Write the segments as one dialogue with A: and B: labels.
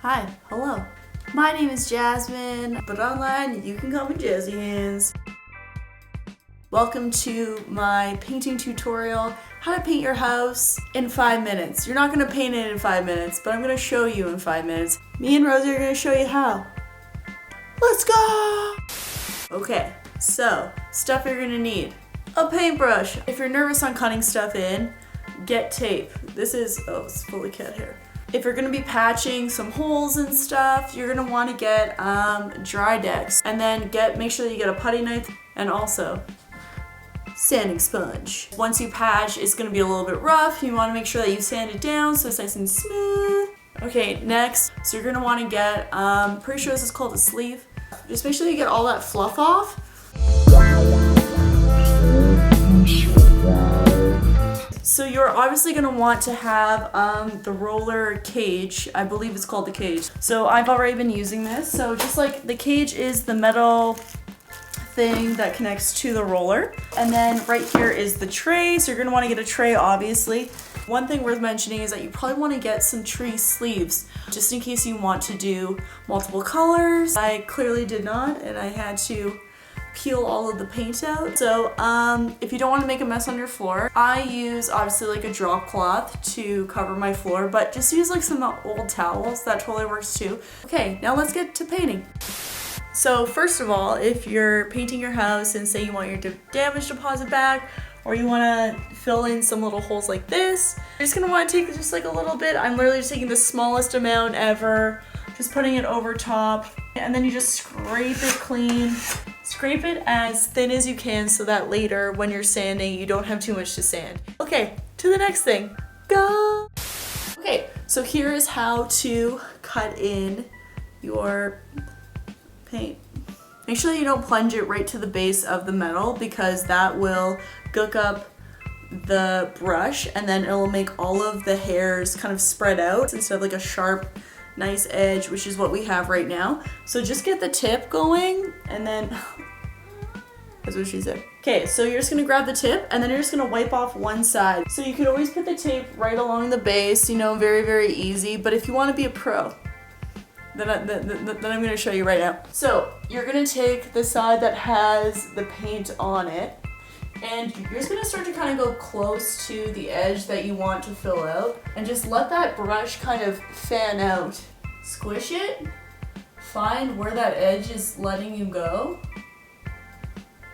A: Hi, hello. My name is Jasmine, but online you can call me Jazzy Hands. Welcome to my painting tutorial, how to paint your house in 5 minutes. You're not gonna paint it in 5 minutes, but I'm gonna show you in 5 minutes. Me and Rosie are gonna show you how. Let's go! Okay, so stuff you're gonna need. A paintbrush. If you're nervous on cutting stuff in, get tape. It's full of cat hair. If you're gonna be patching some holes and stuff, you're gonna wanna get Dry-Dex. And then make sure that you get a putty knife and also sanding sponge. Once you patch, it's gonna be a little bit rough. You wanna make sure that you sand it down so it's nice and smooth. Okay, next, so you're gonna wanna get, pretty sure this is called a sleeve. Just make sure that you get all that fluff off. So you're obviously gonna want to have the roller cage. I believe it's called the cage. So I've already been using this. So just like the cage is the metal thing that connects to the roller. And then right here is the tray. So you're gonna wanna get a tray, obviously. One thing worth mentioning is that you probably wanna get some tree sleeves, just in case you want to do multiple colors. I clearly did not, and I had to peel all of the paint out. So if you don't want to make a mess on your floor, I use obviously like a drop cloth to cover my floor, but just use like some old towels. That totally works too. Okay, now let's get to painting. So first of all, if you're painting your house and say you want your damage deposit back, or you want to fill in some little holes like this, you're just going to want to take just like a little bit. I'm literally just taking the smallest amount ever, just putting it over top, and then you just scrape it clean. Scrape it as thin as you can so that later when you're sanding, you don't have too much to sand. Okay, to the next thing. Go! Okay, so here is how to cut in your paint. Make sure that you don't plunge it right to the base of the metal because that will gook up the brush and then it'll make all of the hairs kind of spread out instead of like a sharp nice edge, which is what we have right now. So just get the tip going and then that's what she said. Okay, so you're just gonna grab the tip and then you're just gonna wipe off one side. So you could always put the tape right along the base, you know, very, very easy. But if you wanna be a pro, then I'm gonna show you right now. So you're gonna take the side that has the paint on it and you're just gonna start to kind of go close to the edge that you want to fill out and just let that brush kind of fan out. Squish it, find where that edge is letting you go,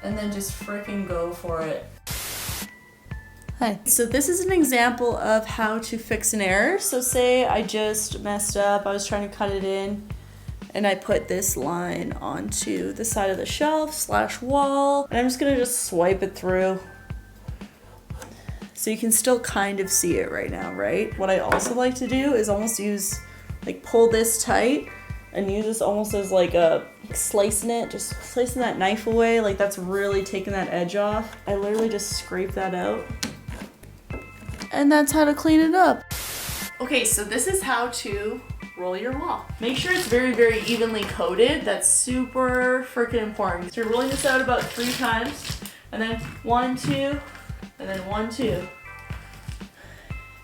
A: and then just frickin' go for it. Hi. So this is an example of how to fix an error. So say I just messed up, I was trying to cut it in, and I put this line onto the side of the shelf / wall, and I'm just gonna just swipe it through. So you can still kind of see it right now, right? What I also like to do is almost pull this tight and use this almost as like a slicing it, just slicing that knife away, like that's really taking that edge off. I literally just scrape that out. And that's how to clean it up. Okay, so this is how to roll your wall. Make sure it's very, very evenly coated. That's super freaking important. So you're rolling this out about 3 times, and then 1, 2, and then 1, 2.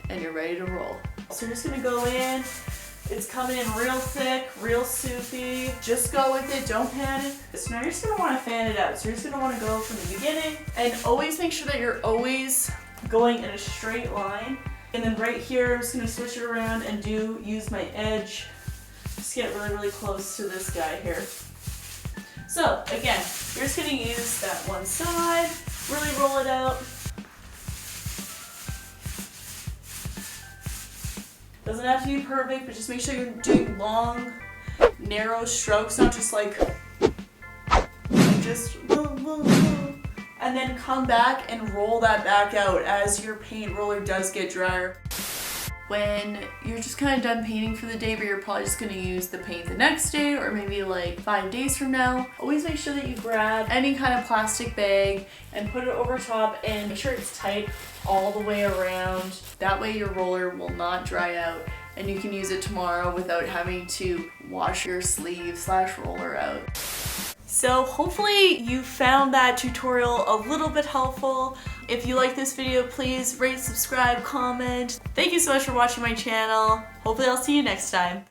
A: And you're ready to roll. So you're just gonna go in. It's coming in real thick, real soupy. Just go with it, don't panic. So now you're just gonna wanna fan it out. So you're just gonna wanna go from the beginning and always make sure that you're always going in a straight line. And then right here, I'm just gonna switch it around and use my edge. Just get really, really close to this guy here. So again, you're just gonna use that one side, really roll it out. Doesn't have to be perfect, but just make sure you're doing long, narrow strokes, not just like just boom, boom, boom. And then come back and roll that back out as your paint roller does get drier. When you're just kind of done painting for the day, but you're probably just gonna use the paint the next day or maybe like 5 days from now, always make sure that you grab any kind of plastic bag and put it over top and make sure it's tight all the way around. That way your roller will not dry out and you can use it tomorrow without having to wash your sleeve / roller out. So hopefully you found that tutorial a little bit helpful. If you like this video, please rate, subscribe, comment. Thank you so much for watching my channel. Hopefully I'll see you next time.